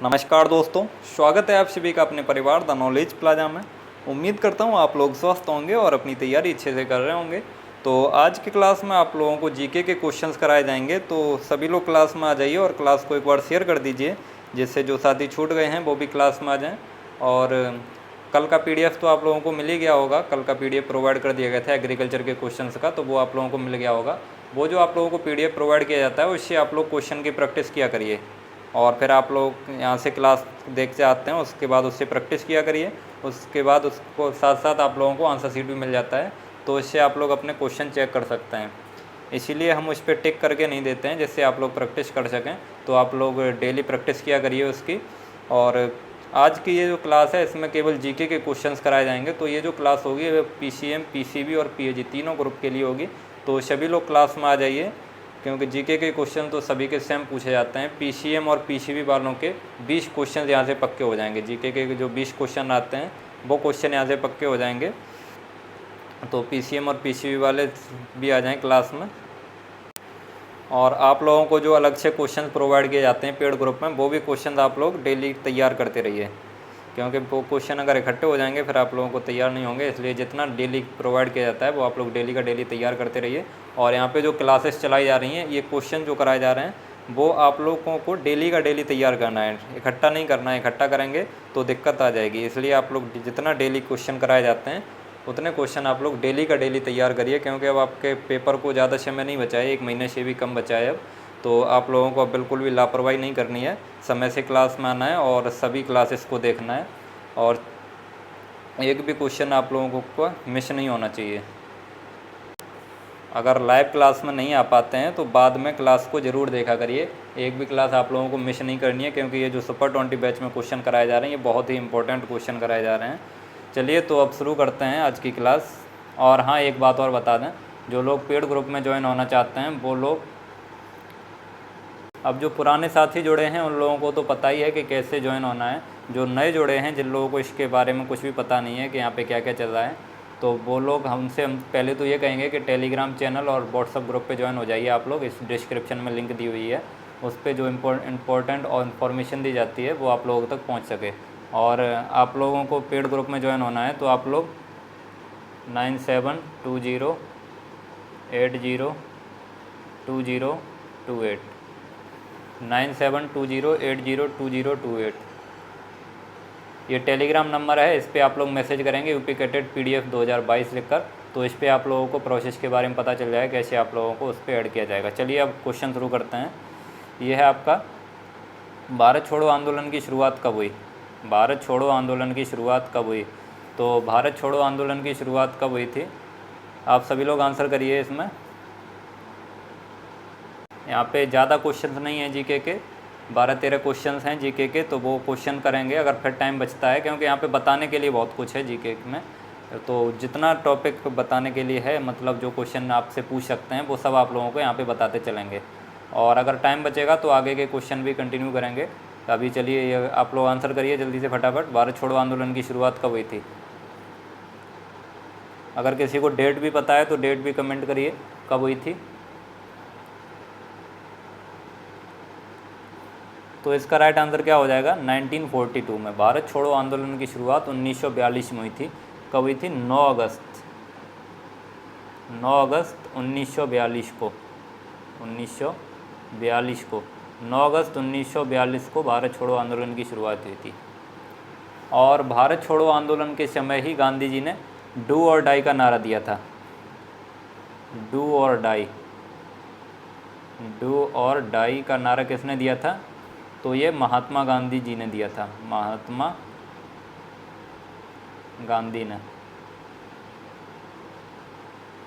नमस्कार दोस्तों, स्वागत है आप सभी का अपने परिवार द नॉलेज प्लाजा में। उम्मीद करता हूँ आप लोग स्वस्थ होंगे और अपनी तैयारी अच्छे से कर रहे होंगे। तो आज की क्लास में आप लोगों को जीके के क्वेश्चंस कराए जाएंगे, तो सभी लोग क्लास में आ जाइए और क्लास को एक बार शेयर कर दीजिए, जिससे जो साथी छूट गए हैं वो भी क्लास में आ जाएँ। और कल का पीडीएफ तो आप लोगों को मिल ही गया होगा। कल का पीडीएफ प्रोवाइड कर दिया गया था एग्रीकल्चर के क्वेश्चंस का, तो वो आप लोगों को मिल गया होगा। वो जो आप लोगों को पीडीएफ प्रोवाइड किया जाता है उससे आप लोग क्वेश्चन की प्रैक्टिस किया करिए, और फिर आप लोग यहाँ से क्लास देख से आते हैं, उसके बाद उससे प्रैक्टिस किया करिए। उसके बाद उसको साथ साथ आप लोगों को आंसर शीट भी मिल जाता है, तो इससे आप लोग अपने क्वेश्चन चेक कर सकते हैं। इसीलिए हम उस पर टिक करके नहीं देते हैं, जिससे आप लोग प्रैक्टिस कर सकें। तो आप लोग डेली प्रैक्टिस किया करिए उसकी। और आज की ये जो क्लास है इसमें केवल जीके के क्वेश्चंस कराए जाएंगे। तो ये जो क्लास होगी वो पीसीएम, पीसीबी और पीएजी तीनों ग्रुप के लिए होगी। तो सभी लोग क्लास में आ जाइए, क्योंकि जीके के क्वेश्चन तो सभी के सेम पूछे जाते हैं। पीसीएम और पीसीबी वालों के 20 क्वेश्चन यहाँ से पक्के हो जाएंगे। जीके के जो 20 क्वेश्चन आते हैं वो क्वेश्चन यहाँ से पक्के हो जाएंगे। तो पीसीएम और पीसीबी वाले भी आ जाएं क्लास में। और आप लोगों को जो अलग से क्वेश्चन प्रोवाइड किए जाते हैं पेड ग्रुप में, वो भी क्वेश्चन आप लोग डेली तैयार करते रहिए, क्योंकि वो क्वेश्चन अगर इकट्ठे हो जाएंगे फिर आप लोगों को तैयार नहीं होंगे। इसलिए जितना डेली प्रोवाइड किया जाता है वो आप लोग डेली का डेली तैयार करते रहिए। और यहाँ पे जो क्लासेस चलाई जा रही हैं, ये क्वेश्चन जो कराए जा रहे हैं वो आप लोगों को डेली का डेली तैयार करना है, इकट्ठा नहीं करना है। इकट्ठा करेंगे तो दिक्कत आ जाएगी। इसलिए आप लोग जितना डेली क्वेश्चन कराए जाते हैं उतने क्वेश्चन आप लोग डेली का डेली तैयार करिए, क्योंकि अब आपके पेपर को ज़्यादा समय नहीं बचा है, 1 महीने से भी कम बचा है अब। तो आप लोगों को अब बिल्कुल भी लापरवाही नहीं करनी है, समय से क्लास में आना है और सभी क्लासेस को देखना है। और एक भी क्वेश्चन आप लोगों को मिस नहीं होना चाहिए। अगर लाइव क्लास में नहीं आ पाते हैं तो बाद में क्लास को ज़रूर देखा करिए। एक भी क्लास आप लोगों को मिस नहीं करनी है, क्योंकि ये जो सुपर 20 बैच में क्वेश्चन कराए जा रहे हैं ये बहुत ही इंपॉर्टेंट क्वेश्चन कराए जा रहे हैं। चलिए तो अब शुरू करते हैं आज की क्लास। और हाँ, एक बात और बता दें, जो लोग पेड ग्रुप में ज्वाइन होना चाहते हैं वो लोग, अब जो पुराने साथी जुड़े हैं उन लोगों को तो पता ही है कि कैसे ज्वाइन होना है। जो नए जुड़े हैं, जिन लोगों को इसके बारे में कुछ भी पता नहीं है कि यहाँ पे क्या क्या चल रहा है, तो वो लोग हम पहले तो ये कहेंगे कि टेलीग्राम चैनल और व्हाट्सअप ग्रुप पे ज्वाइन हो जाइए आप लोग। इस डिस्क्रिप्शन में लिंक दी हुई है, उस पर जो इम्पोर्टेंट और इन्फॉर्मेशन दी जाती है वो आप लोगों तक पहुँच सके। और आप लोगों को पेड ग्रुप में ज्वाइन होना है तो आप लोग 9720802028 9720802028 ये टेलीग्राम नंबर है। इस पर आप लोग मैसेज करेंगे यूपी कैटेट PDF 2022 लिखकर, तो इस पर आप लोगों को प्रोसेस के बारे में पता चल जाएगा कैसे आप लोगों को उस पर ऐड किया जाएगा। चलिए अब क्वेश्चन शुरू करते हैं। ये है आपका, भारत छोड़ो आंदोलन की शुरुआत कब हुई? भारत छोड़ो आंदोलन की शुरुआत कब हुई? तो भारत छोड़ो आंदोलन की शुरुआत कब हुई थी? आप सभी लोग आंसर करिए। इसमें यहाँ पे ज़्यादा क्वेश्चंस नहीं हैं जीके के, 12-13 क्वेश्चंस हैं जीके के, तो वो क्वेश्चन करेंगे अगर फिर टाइम बचता है, क्योंकि यहाँ पे बताने के लिए बहुत कुछ है जीके में। तो जितना टॉपिक बताने के लिए है, मतलब जो क्वेश्चन आपसे पूछ सकते हैं वो सब आप लोगों को यहाँ पे बताते चलेंगे। और अगर टाइम बचेगा तो आगे के क्वेश्चन भी कंटिन्यू करेंगे। अभी चलिए ये आप लोग आंसर करिए जल्दी से फटाफट। भारत छोड़ो आंदोलन की शुरुआत कब हुई थी? अगर किसी को डेट भी पता है तो डेट भी कमेंट करिए कब हुई थी। तो इसका राइट आंसर क्या हो जाएगा? 1942 में। भारत छोड़ो आंदोलन की शुरुआत 1942 में हुई थी। कब हुई थी? 9 अगस्त 1942 को 9 अगस्त 1942 को भारत छोड़ो आंदोलन की शुरुआत हुई थी। और भारत छोड़ो आंदोलन के समय ही गांधी जी ने डू और डाई का नारा दिया था। डू और डाई का नारा किसने दिया था? तो ये महात्मा गांधी जी ने दिया था। महात्मा गांधी ने।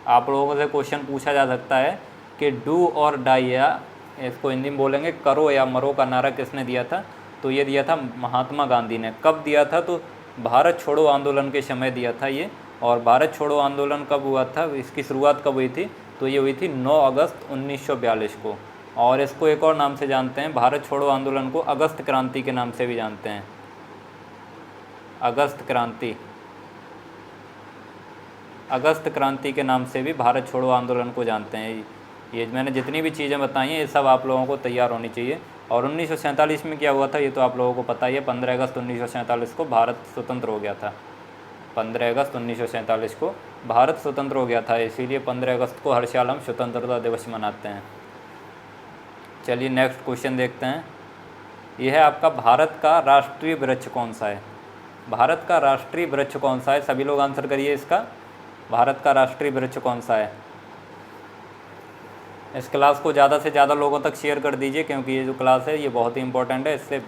आप लोगों से क्वेश्चन पूछा जा सकता है कि डू और डाई, या इसको हिंदी में बोलेंगे करो या मरो का नारा किसने दिया था? तो ये दिया था महात्मा गांधी ने। कब दिया था? तो भारत छोड़ो आंदोलन के समय दिया था ये। और भारत छोड़ो आंदोलन कब हुआ था, इसकी शुरुआत कब हुई थी? तो ये हुई थी 9 अगस्त 1942 को। और इसको एक और नाम से जानते हैं, भारत छोड़ो आंदोलन को अगस्त क्रांति के नाम से भी जानते हैं। अगस्त क्रांति के नाम से भी भारत छोड़ो आंदोलन को जानते हैं। ये मैंने जितनी भी चीज़ें बताई हैं ये सब आप लोगों को तैयार होनी चाहिए। और 1947 में क्या हुआ था ये तो आप लोगों को पता ही है, 15 अगस्त 1947 को भारत स्वतंत्र हो गया था। 15 अगस्त 1947 को भारत स्वतंत्र हो गया था, इसीलिए 15 अगस्त को हर साल हम स्वतंत्रता दिवस मनाते हैं। चलिए नेक्स्ट क्वेश्चन देखते हैं। यह है आपका, भारत का राष्ट्रीय वृक्ष कौन सा है? भारत का राष्ट्रीय वृक्ष कौन सा है? सभी लोग आंसर करिए इसका। भारत का राष्ट्रीय वृक्ष कौन सा है? इस क्लास को ज़्यादा से ज़्यादा लोगों तक शेयर कर दीजिए, क्योंकि ये जो क्लास है ये बहुत ही इंपॉर्टेंट है, इससे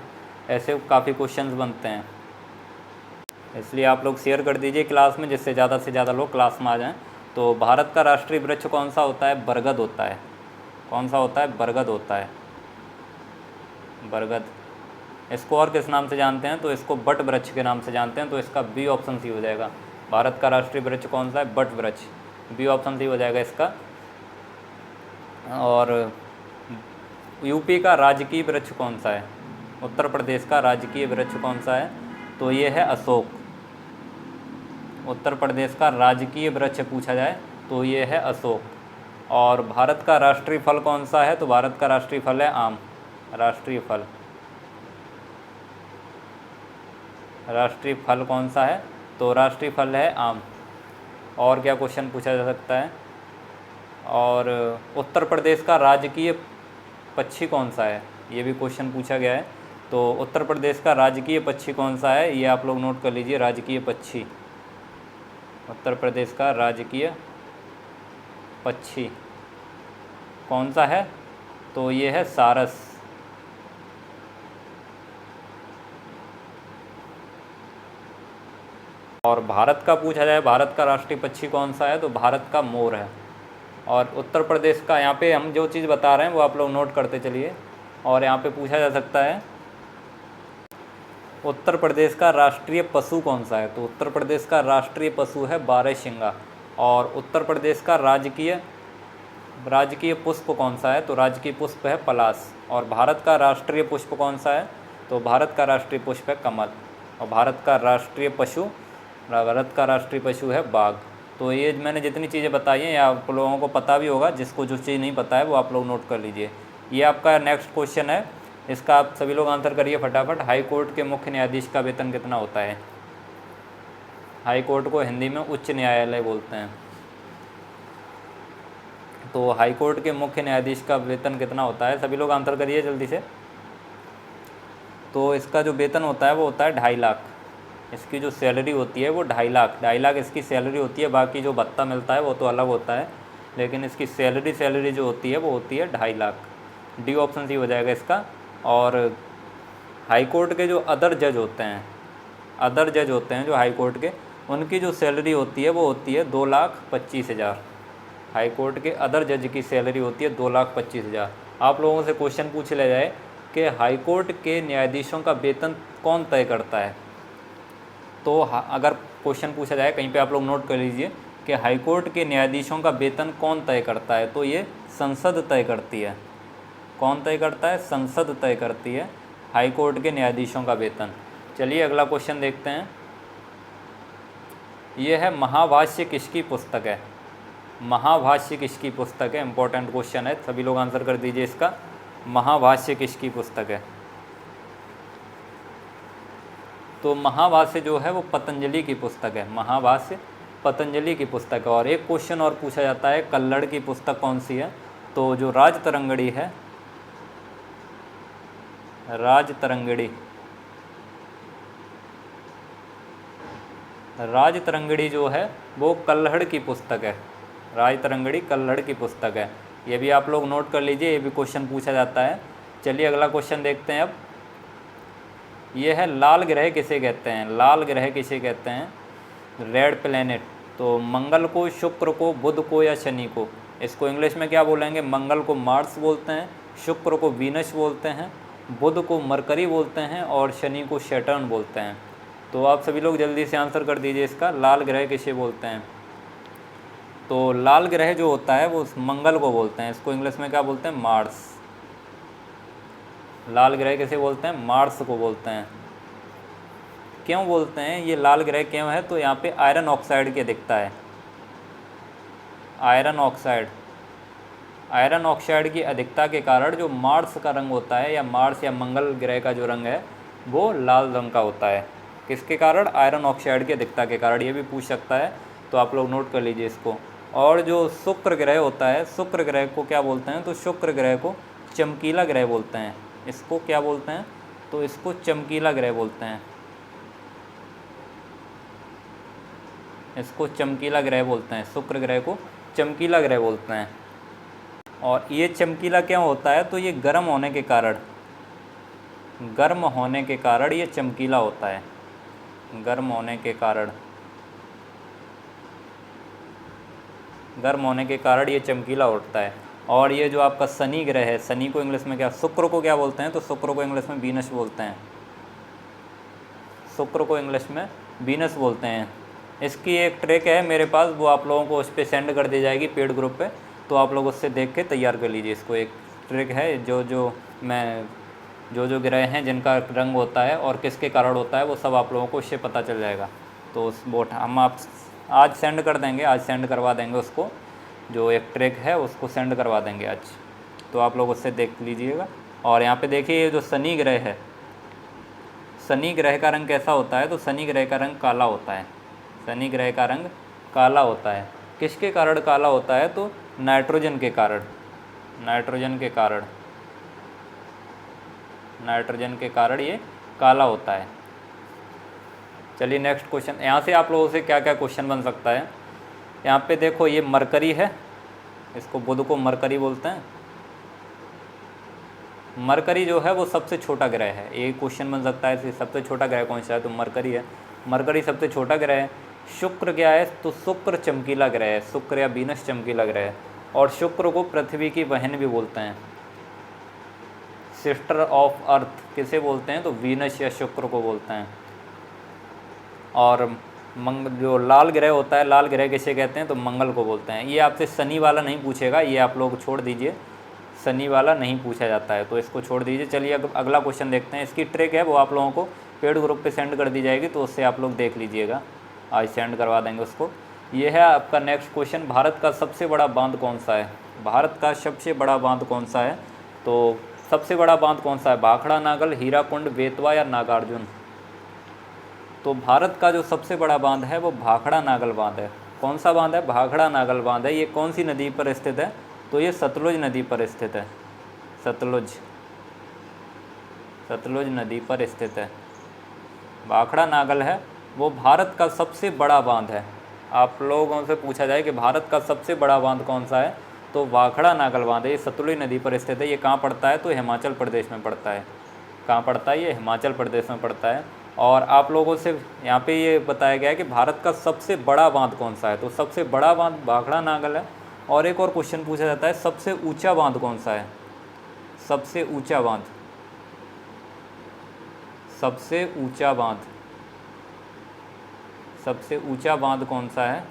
ऐसे काफ़ी क्वेश्चंस बनते हैं, इसलिए आप लोग शेयर कर दीजिए क्लास में, जिससे ज़्यादा से ज़्यादा लोग क्लास में आ जाएं। तो भारत का राष्ट्रीय वृक्ष कौन सा होता है? बरगद होता है। कौन सा होता है? बरगद होता है, बरगद। इसको और किस नाम से जानते हैं? तो इसको बट वृक्ष के नाम से जानते हैं, तो इसका बी ऑप्शन सी हो जाएगा। भारत का राष्ट्रीय वृक्ष कौन सा है? बट वृक्ष, बी ऑप्शन सी हो जाएगा इसका। और यूपी का राजकीय वृक्ष कौन सा है? उत्तर प्रदेश का राजकीय वृक्ष कौन सा है? तो ये है अशोक। उत्तर प्रदेश का राजकीय वृक्ष पूछा जाए तो ये है अशोक। और भारत का राष्ट्रीय फल कौन सा है? तो भारत का राष्ट्रीय फल है आम। राष्ट्रीय फल, राष्ट्रीय फल कौन सा है? तो राष्ट्रीय फल है आम। और क्या क्वेश्चन पूछा जा सकता है? और उत्तर प्रदेश का राजकीय पक्षी कौन सा है? ये भी क्वेश्चन पूछा गया है। तो उत्तर प्रदेश का राजकीय पक्षी कौन सा है? ये आप लोग नोट कर लीजिए, राजकीय पक्षी। उत्तर प्रदेश का राजकीय पक्षी कौन सा है? तो ये है सारस। और भारत का पूछा जाए, भारत का राष्ट्रीय पक्षी कौन सा है? तो भारत का मोर है। और उत्तर प्रदेश का, यहाँ पे हम जो चीज़ बता रहे हैं वो आप लोग नोट करते चलिए। और यहाँ पे पूछा जा सकता है उत्तर प्रदेश का राष्ट्रीय पशु कौन सा है? तो उत्तर प्रदेश का राष्ट्रीय पशु है बारहसिंगा। और उत्तर प्रदेश का राजकीय पुष्प कौन सा है? तो राजकीय पुष्प है पलाश। और भारत का राष्ट्रीय पुष्प कौन सा है? तो भारत का राष्ट्रीय पुष्प है कमल। और भारत का राष्ट्रीय पशु है बाघ। तो ये मैंने जितनी चीज़ें बताई हैं या आप लोगों को पता भी होगा, जिसको जो चीज़ नहीं पता है वो आप लोग नोट कर लीजिए। ये आपका नेक्स्ट क्वेश्चन है, इसका आप सभी लोग आंसर करिए फटाफट। हाई कोर्ट के मुख्य न्यायाधीश का वेतन कितना होता है? हाई कोर्ट को हिंदी में उच्च न्यायालय बोलते हैं। तो हाई कोर्ट के मुख्य न्यायाधीश का वेतन कितना होता है? सभी लोग आंसर करिए जल्दी से। तो इसका जो वेतन होता है वो होता है 2.5 लाख। इसकी जो सैलरी होती है वो 2.5 लाख इसकी सैलरी होती है। बाकी जो भत्ता मिलता है वो तो अलग होता है, लेकिन इसकी सैलरी जो होती है वो होती है 2.5 लाख। डी ऑप्शन सी हो जाएगा इसका। और हाई कोर्ट के जो अदर जज होते हैं जो हाई कोर्ट के, उनकी जो सैलरी होती है वो होती है 2,25,000। हाई कोर्ट के अदर जज की सैलरी होती है 2,25,000। आप लोगों से क्वेश्चन पूछ लिया जाए कि हाई कोर्ट के न्यायाधीशों का वेतन कौन तय करता है, तो अगर क्वेश्चन पूछा जाए कहीं पे आप लोग नोट कर लीजिए कि हाई कोर्ट के न्यायाधीशों का वेतन कौन तय करता है, तो ये संसद तय करती है। कौन तय करता है? संसद तय करती है हाई कोर्ट के न्यायाधीशों का वेतन। चलिए अगला क्वेश्चन देखते हैं। ये है, महाभाष्य किसकी पुस्तक है? महाभाष्य किसकी पुस्तक है? इंपॉर्टेंट क्वेश्चन है, सभी लोग आंसर कर दीजिए इसका। महाभाष्य किसकी पुस्तक है? तो महाभाष्य जो है वो पतंजलि की पुस्तक है। महाभाष्य पतंजलि की पुस्तक है। और एक क्वेश्चन और पूछा जाता है, कल्लड़ की पुस्तक कौन सी है? तो जो राजतरंगिणी है, राजतरंगिणी जो है वो कल्हड़ की पुस्तक है। राजतरंगिणी कल्हड़ की पुस्तक है। ये भी आप लोग नोट कर लीजिए, ये भी क्वेश्चन पूछा जाता है। चलिए अगला क्वेश्चन देखते हैं अब। ये है, लाल ग्रह किसे कहते हैं? लाल ग्रह किसे कहते हैं? Red planet. तो मंगल को, शुक्र को, बुध को या शनि को? इसको इंग्लिश में क्या बोलेंगे? मंगल को मार्स बोलते हैं, शुक्र को वीनस बोलते हैं, बुध को मरकरी बोलते हैं और शनि को सैटर्न बोलते हैं। तो आप सभी लोग जल्दी से आंसर कर दीजिए इसका, लाल ग्रह किसे बोलते हैं? तो लाल ग्रह जो होता है वो मंगल को बोलते हैं, इसको इंग्लिश में क्या बोलते हैं? मार्स। लाल ग्रह किसे बोलते हैं? मार्स को बोलते हैं। क्यों बोलते हैं ये लाल ग्रह क्यों है? तो यहाँ पे आयरन ऑक्साइड की अधिकता है। आयरन ऑक्साइड आयरन ऑक्साइड की अधिकता के कारण जो मार्स का रंग होता है या मार्स या मंगल ग्रह का जो रंग है वो लाल रंग का होता है। किसके कारण? आयरन ऑक्साइड की अधिकता के कारण। ये भी पूछ सकता है, तो आप लोग नोट कर लीजिए इसको। और जो शुक्र ग्रह होता है, शुक्र ग्रह को क्या बोलते हैं? तो शुक्र ग्रह को चमकीला ग्रह बोलते हैं। इसको क्या बोलते हैं? तो इसको चमकीला ग्रह बोलते हैं। इसको चमकीला ग्रह बोलते हैं, शुक्र ग्रह को चमकीला ग्रह बोलते हैं। और ये चमकीला क्यों होता है? तो ये गर्म होने के कारण, गर्म होने के कारण ये चमकीला होता है। गर्म होने के कारण, गर्म होने के कारण ये चमकीला उठता है। और ये जो आपका शनि ग्रह है, शनि को इंग्लिश में क्या, शुक्र को क्या बोलते हैं? तो शुक्र को इंग्लिश में वीनस बोलते हैं। शुक्र को इंग्लिश में वीनस बोलते हैं। इसकी एक ट्रिक है मेरे पास, वो आप लोगों को उस पर सेंड कर दी जाएगी पेड ग्रुप पे, तो आप लोग उससे देख के तैयार कर लीजिए इसको। एक ट्रिक है जो ग्रह हैं जिनका रंग होता है और किसके कारण होता है, वो सब आप लोगों को उससे पता चल जाएगा। तो उस बोट हम आप आज सेंड कर देंगे, आज सेंड करवा देंगे उसको। जो एक ट्रिक है उसको सेंड करवा देंगे आज, तो आप लोग उससे देख लीजिएगा। और यहाँ पे देखिए, ये जो शनि ग्रह है, शनि ग्रह का रंग कैसा होता है? तो शनि ग्रह का रंग काला होता है। शनि ग्रह का रंग काला होता है। किसके कारण काला होता है? तो नाइट्रोजन के कारण। नाइट्रोजन के कारण, नाइट्रोजन के कारण ये काला होता है। चलिए नेक्स्ट क्वेश्चन। यहाँ से आप लोगों से क्या क्या क्वेश्चन बन सकता है? यहाँ पे देखो, ये मरकरी है, इसको बुध को मरकरी बोलते हैं। मरकरी जो है वो सबसे छोटा ग्रह है। एक क्वेश्चन बन सकता है, सबसे छोटा ग्रह कौन सा है? तो मरकरी है। मरकरी सबसे छोटा ग्रह है। शुक्र क्या है? तो शुक्र चमकीला ग्रह है। शुक्र या वीनस चमकीला ग्रह है। और शुक्र को पृथ्वी की बहन भी बोलते हैं, सिस्टर ऑफ अर्थ किसे बोलते हैं? तो वीनस या शुक्र को बोलते हैं। और जो लाल ग्रह होता है, लाल ग्रह किसे कहते हैं? तो मंगल को बोलते हैं। ये आपसे शनि वाला नहीं पूछेगा, ये आप लोग छोड़ दीजिए, शनि वाला नहीं पूछा जाता है, तो इसको छोड़ दीजिए। चलिए अगला क्वेश्चन देखते हैं। इसकी ट्रिक है, वो आप लोगों को पेड ग्रुप पे सेंड कर दी जाएगी, तो उससे आप लोग देख लीजिएगा, आज सेंड करवा देंगे उसको। ये है आपका नेक्स्ट क्वेश्चन। भारत का सबसे बड़ा बांध कौन सा है? भारत का सबसे बड़ा बांध कौन सा है? तो सबसे बड़ा बांध कौन सा है? भाखड़ा नागल, हीराकुंड, बेतवा या नागार्जुन? तो भारत का जो सबसे बड़ा बांध है वो भाखड़ा नागल बांध है। कौन सा बांध है? भाखड़ा नागल बांध है। ये कौन सी नदी पर स्थित है? तो ये सतलुज नदी पर स्थित है। सतलुज, सतलुज नदी पर स्थित है। भाखड़ा नागल है वो भारत का सबसे बड़ा बांध है। आप लोगों से पूछा जाए कि भारत का सबसे बड़ा बांध कौन सा है, तो भाखड़ा नागल बांध है। ये सतलुज नदी पर स्थित है। ये कहाँ पड़ता है? तो हिमाचल प्रदेश में पड़ता है। कहाँ पड़ता है? ये हिमाचल प्रदेश में पड़ता है। और आप लोगों से यहाँ पे ये बताया गया है कि भारत का सबसे बड़ा बांध कौन सा है, तो सबसे बड़ा बांध भाखड़ा नागल है। और एक और क्वेश्चन पूछा जाता है, सबसे ऊंचा बांध कौन सा है? सबसे ऊंचा बांध, सबसे ऊंचा बांध, सबसे ऊंचा बांध कौन सा है?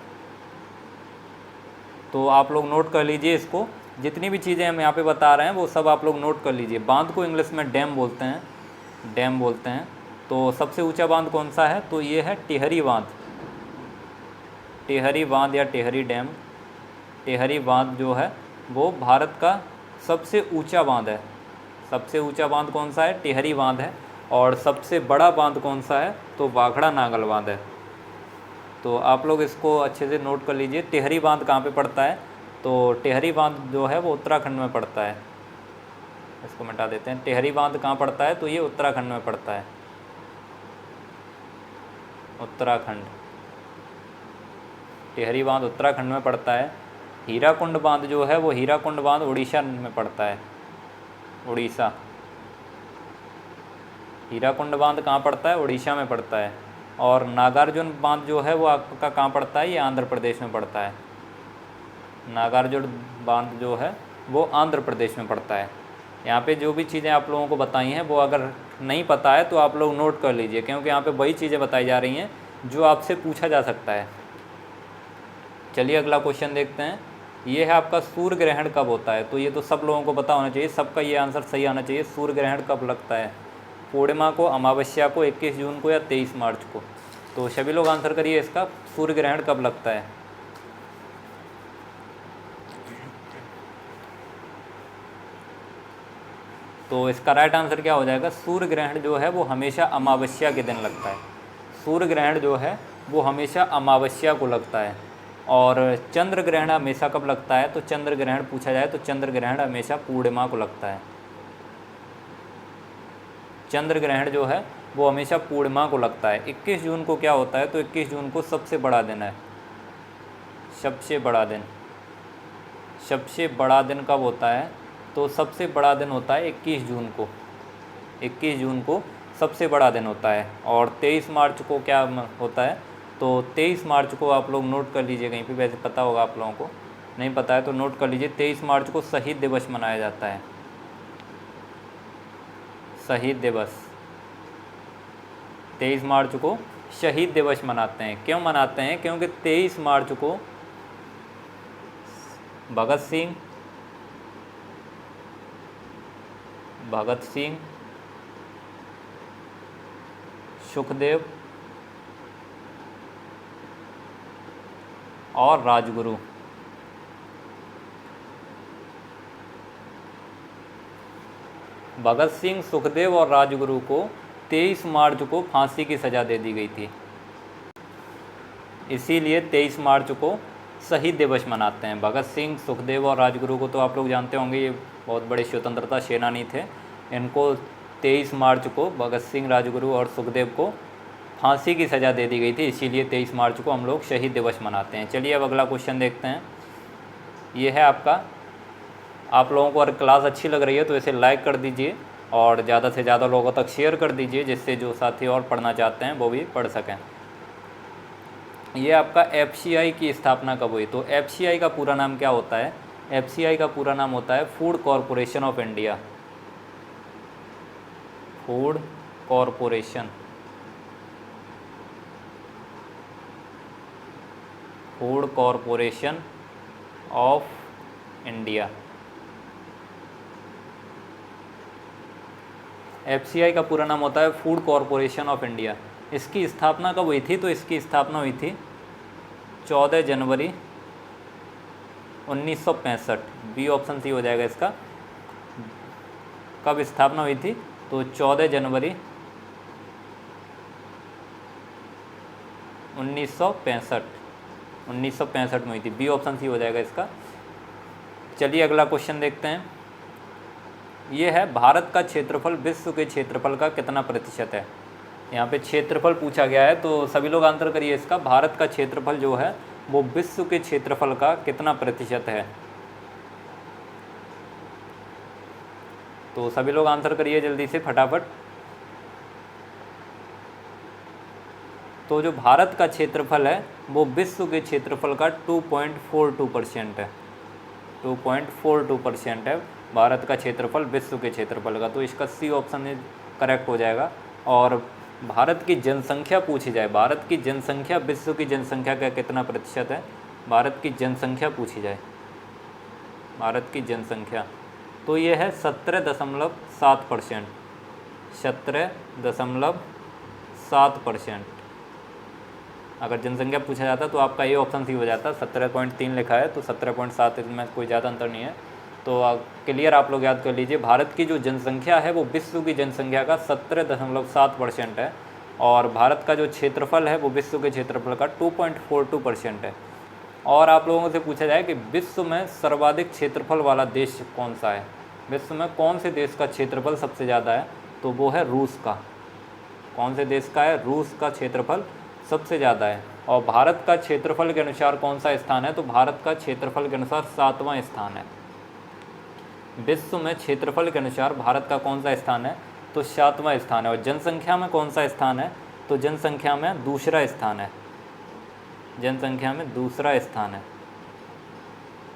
तो आप लोग नोट कर लीजिए इसको। जितनी भी चीज़ें हम यहाँ पे बता रहे हैं वो सब आप लोग नोट कर लीजिए। बांध को इंग्लिश में डैम बोलते हैं, डैम बोलते हैं। तो सबसे ऊंचा बांध कौन सा है? तो ये है टिहरी बांध। टिहरी बांध या टिहरी डैम। टिहरी बांध जो है वो भारत का सबसे ऊंचा बांध है। सबसे ऊंचा बांध कौन सा है? टिहरी बांध है। और सबसे बड़ा बांध कौन सा है? तो भाखड़ा नागल बांध है। तो आप लोग इसको अच्छे से नोट कर लीजिए। टिहरी बांध कहाँ पे पड़ता है? तो टिहरी बांध जो है वो उत्तराखंड में पड़ता है। इसको मिटा देते हैं। टिहरी बांध कहाँ पड़ता है? तो ये उत्तराखंड में पड़ता है, उत्तराखंड। टिहरी बांध उत्तराखंड में पड़ता है। हीराकुंड बांध जो है वो हीराकुंड बांध उड़ीसा में पड़ता है, उड़ीसा। हीराकुंड बांध कहाँ पड़ता है? उड़ीसा में पड़ता है। और नागार्जुन बांध जो है वो आपका कहाँ पड़ता है? ये आंध्र प्रदेश में पड़ता है। नागार्जुन बांध जो है वो आंध्र प्रदेश में पड़ता है। यहाँ पे जो भी चीज़ें आप लोगों को बताई हैं वो अगर नहीं पता है तो आप लोग नोट कर लीजिए, क्योंकि यहाँ पे वही चीज़ें बताई जा रही हैं जो आपसे पूछा जा सकता है। चलिए अगला क्वेश्चन देखते हैं। ये है आपका सूर्य ग्रहण कब होता है? तो ये तो सब लोगों को पता होना चाहिए, सबका ये आंसर सही आना चाहिए। सूर्य ग्रहण कब लगता है? पूर्णिमा को, अमावस्या को, 21 जून को या 23 मार्च को? तो सभी लोग आंसर करिए इसका, सूर्य ग्रहण कब लगता है? तो इसका राइट आंसर क्या हो जाएगा, सूर्य ग्रहण जो है वो हमेशा अमावस्या के दिन लगता है। सूर्य ग्रहण जो है वो हमेशा अमावस्या को लगता है। और चंद्र ग्रहण हमेशा कब लगता है, तो चंद्र ग्रहण पूछा जाए तो चंद्र ग्रहण हमेशा पूर्णिमा को लगता है। चंद्र ग्रहण जो है वो हमेशा पूर्णिमा को लगता है। 21 जून को क्या होता है, तो 21 जून को सबसे बड़ा दिन है। सबसे बड़ा दिन, सबसे बड़ा दिन कब होता है, तो सबसे बड़ा दिन होता है 21 जून को। 21 जून को सबसे बड़ा दिन होता है। और 23 मार्च को क्या होता है, तो 23 मार्च को आप लोग नोट कर लीजिए, कहीं पे वैसे पता होगा आप लोगों को, नहीं पता है तो नोट कर लीजिए। 23 मार्च को शहीद दिवस मनाया जाता है। शहीद दिवस, 23 मार्च को शहीद दिवस मनाते हैं। क्यों मनाते हैं, क्योंकि 23 मार्च को भगत सिंह, सुखदेव और राजगुरु भगत सिंह, सुखदेव और राजगुरु को 23 मार्च को फांसी की सज़ा दे दी गई थी। इसीलिए 23 मार्च को शहीद दिवस मनाते हैं। भगत सिंह, सुखदेव और राजगुरु को तो आप लोग जानते होंगे, ये बहुत बड़े स्वतंत्रता सेनानी थे। इनको 23 मार्च को भगत सिंह, राजगुरु और सुखदेव को फांसी की सज़ा दे दी गई थी, इसीलिए 23 मार्च को हम लोग शहीद दिवस मनाते हैं। चलिए अब अगला क्वेश्चन देखते हैं। ये है आपका, आप लोगों को अगर क्लास अच्छी लग रही है तो इसे लाइक कर दीजिए और ज़्यादा से ज़्यादा लोगों तक शेयर कर दीजिए, जिससे जो साथी और पढ़ना चाहते हैं वो भी पढ़ सकें। ये आपका एफसीआई की स्थापना कब हुई, तो एफसीआई का पूरा नाम क्या होता है, एफसीआई का पूरा नाम होता है food corporation of India. Food corporation, food corporation of India. FCI का पूरा नाम होता है फूड कॉरपोरेशन ऑफ इंडिया। इसकी स्थापना कब हुई थी, तो इसकी स्थापना हुई थी 14 जनवरी 1965। बी ऑप्शन सी हो जाएगा इसका। कब स्थापना हुई थी, तो 14 जनवरी 1965 में हुई थी। बी ऑप्शन सी हो जाएगा इसका। चलिए अगला क्वेश्चन देखते हैं। ये है, भारत का क्षेत्रफल विश्व के क्षेत्रफल का कितना प्रतिशत है। यहाँ पे क्षेत्रफल पूछा गया है, तो सभी लोग आंसर करिए इसका। भारत का क्षेत्रफल जो है वो विश्व के क्षेत्रफल का कितना प्रतिशत है, तो सभी लोग आंसर करिए जल्दी से फटाफट। तो जो भारत का क्षेत्रफल है वो विश्व के क्षेत्रफल का 2.42% है। 2.42% है भारत का क्षेत्रफल विश्व के क्षेत्रफल का, तो इसका सी ऑप्शन करेक्ट हो जाएगा। और भारत की जनसंख्या पूछी जाए, भारत की जनसंख्या विश्व की जनसंख्या का कितना प्रतिशत है, भारत की जनसंख्या पूछी जाए, भारत की जनसंख्या, तो ये है 17.7%। 17.7%। अगर जनसंख्या पूछा जाता तो आपका ये ऑप्शन सी हो जाता। 17.3 लिखा है तो 17.7, इसमें कोई ज़्यादा अंतर नहीं है। तो क्लियर आप लोग याद कर लीजिए, भारत की जो जनसंख्या है वो विश्व की जनसंख्या का 17.7% है। और भारत का जो क्षेत्रफल है वो विश्व के क्षेत्रफल का 2.42% है। और आप लोगों से पूछा जाए कि विश्व में सर्वाधिक क्षेत्रफल वाला देश कौन सा है, विश्व में कौन से देश का क्षेत्रफल सबसे ज़्यादा है, तो वो है रूस का। कौन से देश का है, रूस का क्षेत्रफल सबसे ज़्यादा है। और भारत का क्षेत्रफल के अनुसार कौन सा स्थान है, तो भारत का क्षेत्रफल के अनुसार 7वां स्थान है। विश्व में क्षेत्रफल के अनुसार भारत का कौन सा स्थान है, तो 7वां स्थान है। और जनसंख्या में कौन सा स्थान है, तो जनसंख्या में दूसरा स्थान है। जनसंख्या में दूसरा स्थान है।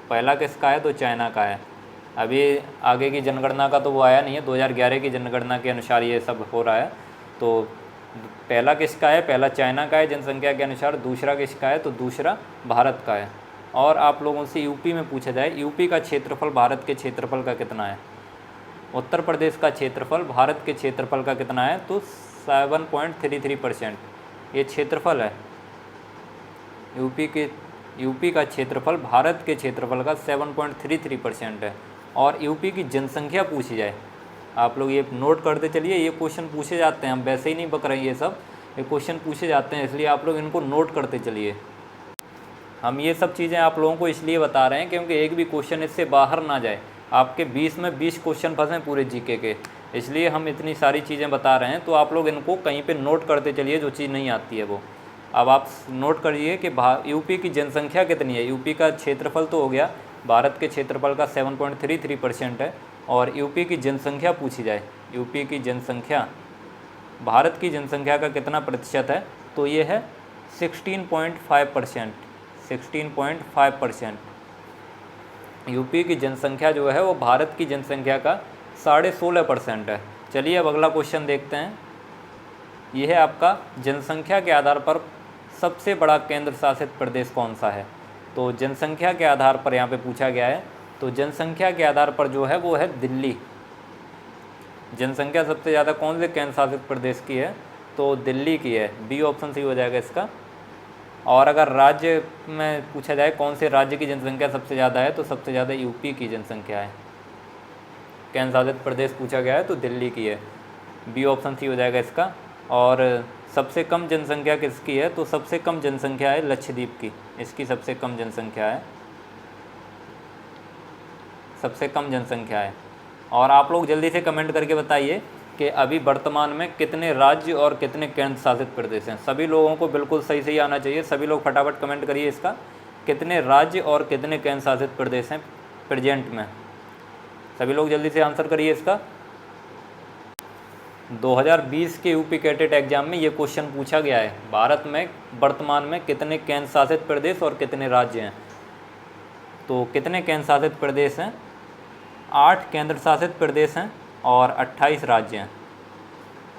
पहला किसका है, तो चाइना का है। अभी आगे की जनगणना का तो वो आया नहीं है, 2011 की जनगणना के अनुसार ये सब हो रहा है। तो पहला किसका है, पहला चाइना का है जनसंख्या के अनुसार, दूसरा किसका है, तो दूसरा भारत का है। और आप लोगों से यूपी में पूछा जाए, यूपी का क्षेत्रफल भारत के क्षेत्रफल का कितना है, उत्तर प्रदेश का क्षेत्रफल भारत के क्षेत्रफल का कितना है, तो 7.33% ये क्षेत्रफल है। यूपी का क्षेत्रफल भारत के क्षेत्रफल का 7.33% है। और यूपी की जनसंख्या पूछी जाए, आप लोग ये नोट करते चलिए, ये क्वेश्चन पूछे जाते हैं, हम वैसे ही नहीं बक रहे हैं, ये सब ये क्वेश्चन पूछे जाते हैं, इसलिए आप लोग इनको नोट करते चलिए। हम ये सब चीज़ें आप लोगों को इसलिए बता रहे हैं क्योंकि एक भी क्वेश्चन इससे बाहर ना जाए, आपके 20 में 20 क्वेश्चन फंसें पूरे जीके के, इसलिए हम इतनी सारी चीज़ें बता रहे हैं। तो आप लोग इनको कहीं पे नोट करते चलिए, जो चीज़ नहीं आती है वो। अब आप नोट करिए कि यूपी की जनसंख्या कितनी है। यूपी का क्षेत्रफल तो हो गया, भारत के क्षेत्रफल का 7.33% है, और यूपी की जनसंख्या पूछी जाए, यूपी की जनसंख्या भारत की जनसंख्या का कितना प्रतिशत है, तो ये है 16.5%। 16.5% यूपी की जनसंख्या जो है वो भारत की जनसंख्या का 16.5% है। चलिए अब अगला क्वेश्चन देखते हैं। यह है आपका, जनसंख्या के आधार पर सबसे बड़ा केंद्र शासित प्रदेश कौन सा है। तो जनसंख्या के आधार पर यहाँ पे पूछा गया है, तो जनसंख्या के आधार पर जो है वो है दिल्ली। जनसंख्या सबसे ज़्यादा कौन से केंद्र शासित प्रदेश की है, तो दिल्ली की है। बी ऑप्शन सही हो जाएगा इसका। और अगर राज्य में पूछा जाए कौन से राज्य की जनसंख्या सबसे ज़्यादा है, तो सबसे ज़्यादा यूपी की जनसंख्या है। केंद्र शासित प्रदेश पूछा गया है तो दिल्ली की है, बी ऑप्शन सही हो जाएगा इसका। और सबसे कम जनसंख्या किसकी है, तो सबसे कम जनसंख्या है लक्षद्वीप की, इसकी सबसे कम जनसंख्या है, सबसे कम जनसंख्या है। और आप लोग जल्दी से कमेंट करके बताइए कि अभी वर्तमान में कितने राज्य और कितने केंद्र शासित प्रदेश हैं। सभी लोगों को बिल्कुल सही सही आना चाहिए, सभी लोग फटाफट कमेंट करिए इसका, कितने राज्य और कितने केंद्र शासित प्रदेश हैं प्रेजेंट में। सभी लोग जल्दी से आंसर करिए इसका। 2020 के यूपी कैडेट एग्जाम में ये क्वेश्चन पूछा गया है, भारत में वर्तमान में कितने केंद्र शासित प्रदेश और कितने राज्य हैं। तो कितने केंद्र शासित प्रदेश हैं, 8 केंद्र शासित प्रदेश हैं और 28 राज्य हैं।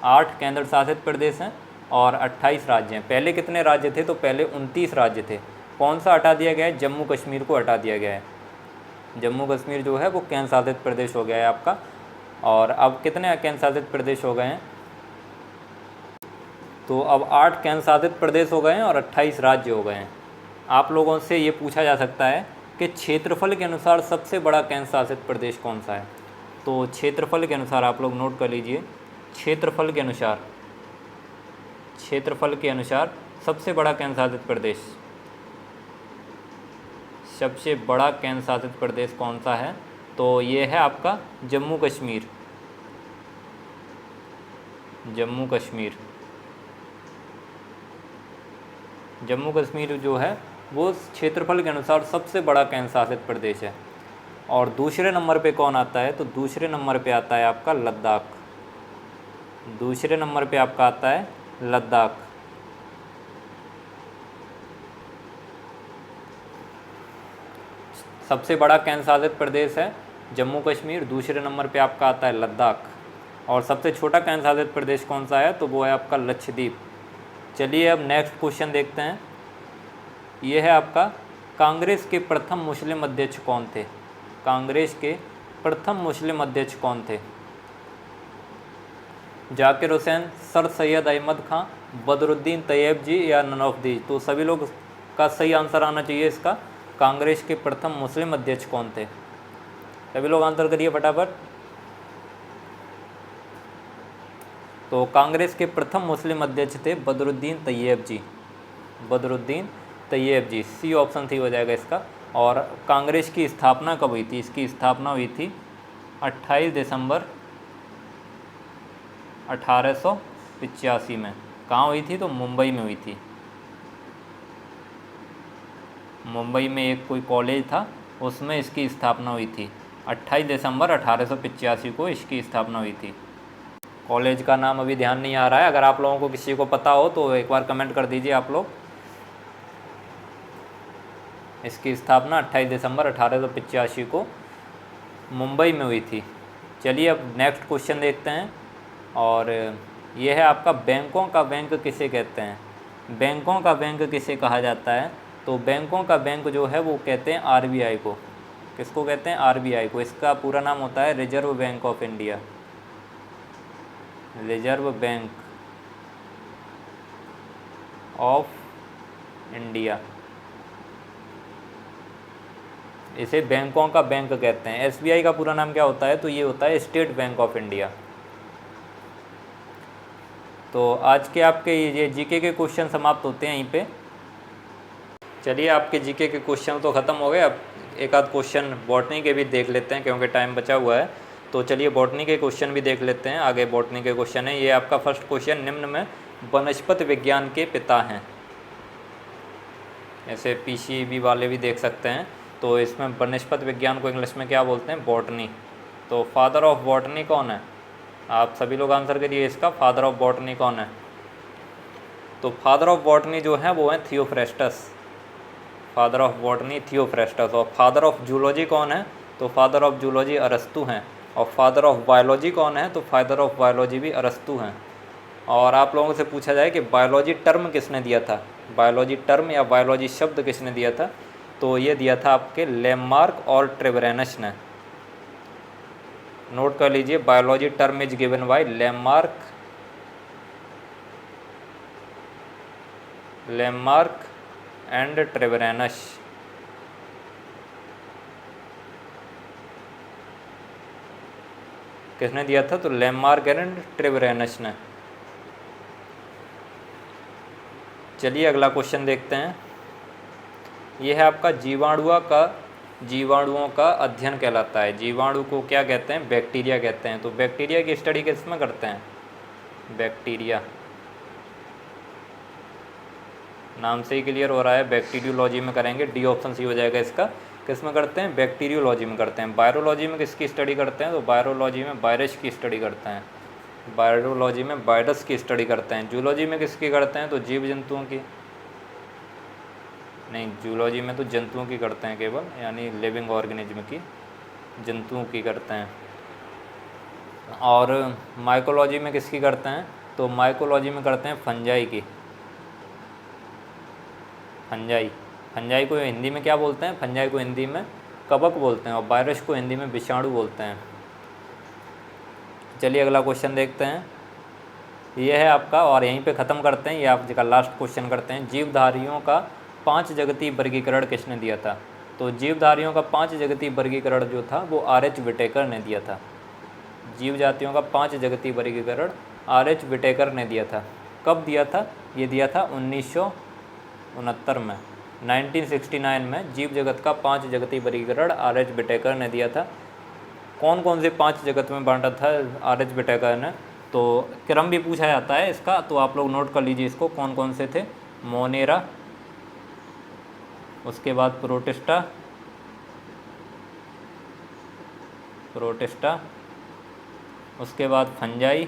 8 केंद्र शासित प्रदेश हैं और 28 राज्य हैं। पहले कितने राज्य थे, तो पहले 29 राज्य थे। कौन सा हटा दिया गया है, जम्मू कश्मीर को हटा दिया गया है। जम्मू कश्मीर जो है वो केंद्र शासित प्रदेश हो गया है आपका। और अब कितने केंद्र शासित प्रदेश हो गए हैं, तो अब 8 केंद्र शासित प्रदेश हो गए हैं और 28 राज्य हो गए हैं। आप लोगों से ये पूछा जा सकता है कि क्षेत्रफल के अनुसार सबसे बड़ा केंद्र शासित प्रदेश कौन सा है। तो क्षेत्रफल के अनुसार आप लोग नोट कर लीजिए, क्षेत्रफल के अनुसार, क्षेत्रफल के अनुसार सबसे बड़ा केंद्र शासित प्रदेश, सबसे बड़ा केंद्र शासित प्रदेश कौन सा है, तो ये है आपका जम्मू कश्मीर। जम्मू कश्मीर, जम्मू कश्मीर जो है वो क्षेत्रफल के अनुसार सबसे बड़ा केंद्र शासित प्रदेश है। और दूसरे नंबर पे कौन आता है, तो दूसरे नंबर पे आता है आपका लद्दाख। दूसरे नंबर पे आपका आता है लद्दाख। सबसे बड़ा केंद्र शासित प्रदेश है जम्मू कश्मीर, दूसरे नंबर पे आपका आता है लद्दाख। और सबसे छोटा केंद्र शासित प्रदेश कौन सा है, तो वो है आपका लक्षद्वीप। चलिए अब नेक्स्ट क्वेश्चन देखते हैं। ये है आपका, कांग्रेस के प्रथम मुस्लिम अध्यक्ष कौन थे। कांग्रेस के प्रथम मुस्लिम अध्यक्ष कौन थे, जाकिर हुसैन, सर सैयद अहमद खां, बदरुद्दीन तैयब जी या नन ऑफ दीज। तो सभी लोग का सही आंसर आना चाहिए इसका, कांग्रेस के प्रथम मुस्लिम अध्यक्ष कौन थे। सभी लोग आंसर करिए फटाफट। तो कांग्रेस के प्रथम मुस्लिम अध्यक्ष थे बदरुद्दीन तैयब जी, बदरुद्दीन तैयब जी, सी ऑप्शन थी हो जाएगा इसका। और कांग्रेस की स्थापना कब हुई थी, इसकी स्थापना हुई थी 28 दिसंबर 1885 में। कहाँ हुई थी, तो मुंबई में हुई थी। मुंबई में एक कोई कॉलेज था, उसमें इसकी स्थापना हुई थी। 28 दिसंबर 1885 को इसकी स्थापना हुई थी। कॉलेज का नाम अभी ध्यान नहीं आ रहा है, अगर आप लोगों को किसी को पता हो तो एक बार कमेंट कर दीजिए आप लोग। इसकी स्थापना 28 दिसंबर 1885 को मुंबई में हुई थी। चलिए अब नेक्स्ट क्वेश्चन देखते हैं। और यह है आपका, बैंकों का बैंक किसे कहते हैं। बैंकों का बैंक किसे कहा जाता है, तो बैंकों का बैंक जो है वो कहते हैं आरबीआई को। किसको कहते हैं, आरबीआई को। इसका पूरा नाम होता है reserve bank of India. Reserve bank of India. इसे बैंकों का बैंक कहते हैं। एसबीआई का पूरा नाम क्या होता है? तो ये होता है स्टेट बैंक ऑफ इंडिया। तो आज के आपके ये जीके के क्वेश्चन समाप्त होते हैं यहीं पे। चलिए, आपके जीके के क्वेश्चन तो ख़त्म हो गए। अब एक आध क्वेश्चन बॉटनी के भी देख लेते हैं क्योंकि टाइम बचा हुआ है। तो चलिए बॉटनी के क्वेश्चन भी देख लेते हैं। आगे बॉटनी के क्वेश्चन है। ये आपका फर्स्ट क्वेश्चन, निम्न में वनस्पति विज्ञान के पिता हैं। ऐसे पीसीबी वाले भी देख सकते हैं। तो इसमें वनस्पति विज्ञान को इंग्लिश में क्या बोलते हैं? बॉटनी। तो फादर ऑफ बॉटनी कौन है? आप सभी लोग आंसर करिए इसका, फादर ऑफ बॉटनी कौन है? तो फादर ऑफ बॉटनी जो है वो है Theophrastus. Father of botany Theophrastus. और फादर ऑफ जूलॉजी कौन है? तो फादर ऑफ जूलॉजी अरस्तु हैं। और फादर ऑफ बायोलॉजी कौन है? तो फादर ऑफ बायोलॉजी भी अरस्तु हैं। और आप लोगों से पूछा जाए कि बायोलॉजी टर्म किसने दिया था? बायोलॉजी टर्म या बायोलॉजी शब्द किसने दिया था? तो ये दिया था आपके लेमार्क और ट्रेवरेनस ने। नोट कर लीजिए, biology term is given by Lamarck and Treviranus. किसने दिया था? तो लेमार्क एंड ट्रेवरेनस ने। चलिए अगला क्वेश्चन देखते हैं। यह है आपका जीवाणुओं का अध्ययन कहलाता है। जीवाणु को क्या कहते हैं? बैक्टीरिया कहते हैं। तो बैक्टीरिया की स्टडी किस में करते हैं? बैक्टीरिया, नाम से ही क्लियर हो रहा है, बैक्टीरियोलॉजी में करेंगे। डी ऑप्शन सी हो जाएगा इसका। किस में करते हैं? बैक्टीरियोलॉजी में करते हैं। वायरोलॉजी में किसकी स्टडी करते हैं? तो वायरोलॉजी में वायरस की स्टडी करते हैं। वायरोलॉजी में वायरस की स्टडी करते हैं। जूलॉजी में किसकी करते हैं? तो जीव जंतुओं की। नहीं, जूलॉजी में तो जंतुओं की करते हैं केवल, यानी लिविंग ऑर्गेनिज्म की, जंतुओं की करते हैं। और माइकोलॉजी में किसकी करते हैं? तो माइकोलॉजी में करते हैं फंजाई की। फंजाई को हिंदी में क्या बोलते हैं? फंजाई को हिंदी में कवक बोलते हैं। और वायरस को हिंदी में विषाणु बोलते हैं। चलिए अगला क्वेश्चन देखते हैं। यह है आपका, और यहीं पे ख़त्म करते हैं, ये आपका लास्ट क्वेश्चन करते हैं। जीवधारियों का 5 जगतीय वर्गीकरण किसने दिया था? तो जीवधारियों का 5 जगतीय वर्गीकरण जो था वो आर.एच. विटेकर ने दिया था। जीव जातियों का 5 जगतीय वर्गीकरण आर.एच. विटेकर ने दिया था। कब दिया था? ये दिया था 1969 में, 1969 में जीव जगत का 5 जगतीय वर्गीकरण आर.एच. विटेकर ने दिया था। कौन कौन से 5 जगत में बांटा था आर.एच. विटेकर ने? तो क्रम भी पूछा जाता है इसका, तो आप लोग नोट कर लीजिए इसको, कौन कौन से थे। मोनेरा, उसके बाद प्रोटिस्टा, उसके बाद फंजाई,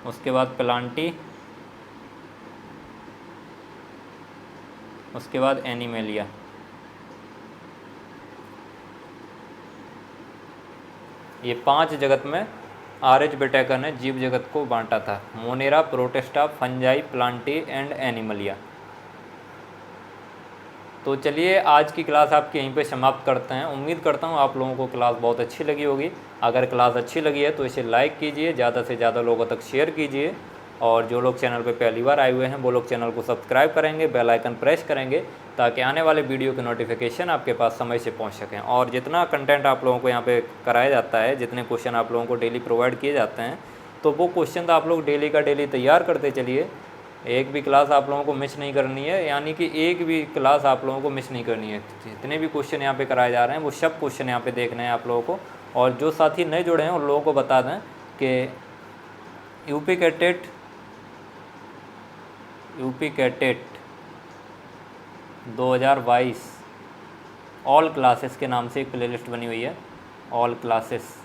उसके बाद प्लांटी, उसके बाद एनिमेलिया। ये 5 जगत में आर.एच. विटेकर ने जीव जगत को बांटा था। Monera, protista, fungi, Plantae and Animalia. तो चलिए आज की क्लास आपकी यहीं पे समाप्त करते हैं। उम्मीद करता हूँ आप लोगों को क्लास बहुत अच्छी लगी होगी। अगर क्लास अच्छी लगी है तो इसे लाइक कीजिए, ज़्यादा से ज़्यादा लोगों तक शेयर कीजिए। और जो लोग चैनल पे पहली बार आए हुए हैं वो लोग चैनल को सब्सक्राइब करेंगे, बेल आइकन प्रेस करेंगे, ताकि आने वाले वीडियो के नोटिफिकेशन आपके पास समय से पहुँच सकें। और जितना कंटेंट आप लोगों को यहाँ पर कराया जाता है, जितने क्वेश्चन आप लोगों को डेली प्रोवाइड किए जाते हैं, तो वो क्वेश्चन तो आप लोग डेली का डेली तैयार करते चलिए। एक भी क्लास आप लोगों को मिस नहीं करनी है, यानी कि एक भी क्लास आप लोगों को मिस नहीं करनी है। जितने भी क्वेश्चन यहाँ पे कराए जा रहे हैं वो सब क्वेश्चन यहाँ पे देखने हैं आप लोगों को। और जो साथी नए जुड़े हैं उन लोगों को बता दें कि यूपी कैटेट 2022 ऑल क्लासेस के नाम से एक प्लेलिस्ट बनी हुई है। All classes,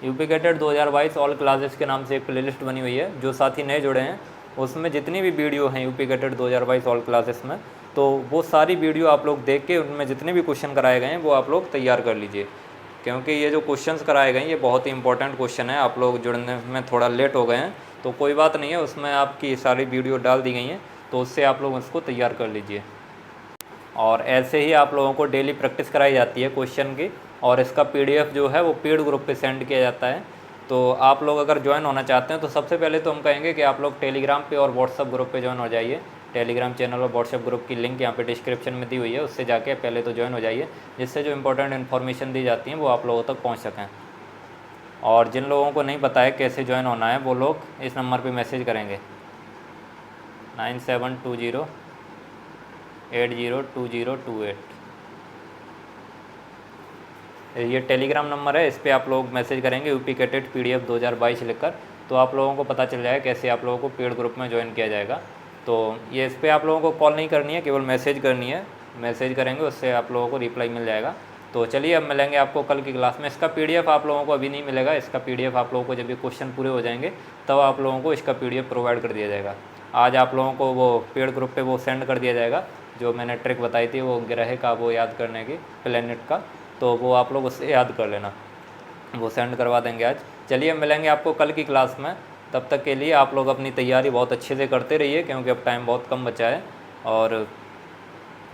UP CATET 2022 all classes के नाम से एक प्लेलिस्ट बनी हुई है। जो साथी नए जुड़े हैं उसमें जितनी भी वीडियो हैं यूपी कैटेट 2022 ऑल क्लासेस में, तो वो सारी वीडियो आप लोग देख के उनमें जितने भी क्वेश्चन कराए गए हैं वो आप लोग तैयार कर लीजिए। क्योंकि ये जो क्वेश्चंस कराए गए हैं ये बहुत ही इंपॉर्टेंट क्वेश्चन है। आप लोग जुड़ने में थोड़ा लेट हो गए हैं तो कोई बात नहीं है, उसमें आपकी सारी वीडियो डाल दी गई हैं, तो उससे आप लोग उसको तैयार कर लीजिए। और ऐसे ही आप लोगों को डेली प्रैक्टिस कराई जाती है क्वेश्चन की, और इसका PDF जो है वो पेड ग्रुप पे सेंड किया जाता है। तो आप लोग अगर ज्वाइन होना चाहते हैं तो सबसे पहले तो हम कहेंगे कि आप लोग टेलीग्राम पे और व्हाट्सअप ग्रुप पे ज्वाइन हो जाइए। टेलीग्राम चैनल और व्हाट्सएप ग्रुप की लिंक यहाँ पे डिस्क्रिप्शन में दी हुई है, उससे जाके पहले तो ज्वाइन हो जाइए, जिससे जो इंपॉर्टेंट इन्फॉर्मेशन दी जाती है वो आप लोगों तक पहुँच सकें। और जिन लोगों को नहीं पता है कैसे ज्वाइन होना है वो लोग इस नंबर पे मैसेज करेंगे 9720802028। ये टेलीग्राम नंबर है, इस पर आप लोग मैसेज करेंगे यूपी कैडेट PDF 2022 लिखकर, तो आप लोगों को पता चल जाएगा कैसे आप लोगों को पेड ग्रुप में ज्वाइन किया जाएगा। तो ये इस पर आप लोगों को कॉल नहीं करनी है, केवल मैसेज करनी है, मैसेज करेंगे उससे आप लोगों को रिप्लाई मिल जाएगा। तो चलिए अब मिलेंगे आपको कल की क्लास में। इसका PDF आप लोगों को अभी नहीं मिलेगा, इसका PDF आप लोगों को जब ये क्वेश्चन पूरे हो जाएंगे तब आप लोगों को इसका PDF प्रोवाइड कर दिया जाएगा। आज आप लोगों को वो पेड ग्रुप पे वो सेंड कर दिया जाएगा, जो मैंने ट्रिक बताई थी वो ग्रह का वो याद करने की, प्लेनेट का, तो वो आप लोग उससे याद कर लेना, वो सेंड करवा देंगे आज। चलिए मिलेंगे आपको कल की क्लास में, तब तक के लिए आप लोग अपनी तैयारी बहुत अच्छे से करते रहिए, क्योंकि अब टाइम बहुत कम बचा है। और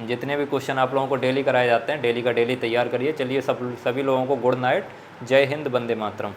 जितने भी क्वेश्चन आप लोगों को डेली कराए जाते हैं, डेली का डेली तैयार करिए। चलिए सभी लोगों को गुड नाइट, जय हिंद, वंदे मातरम।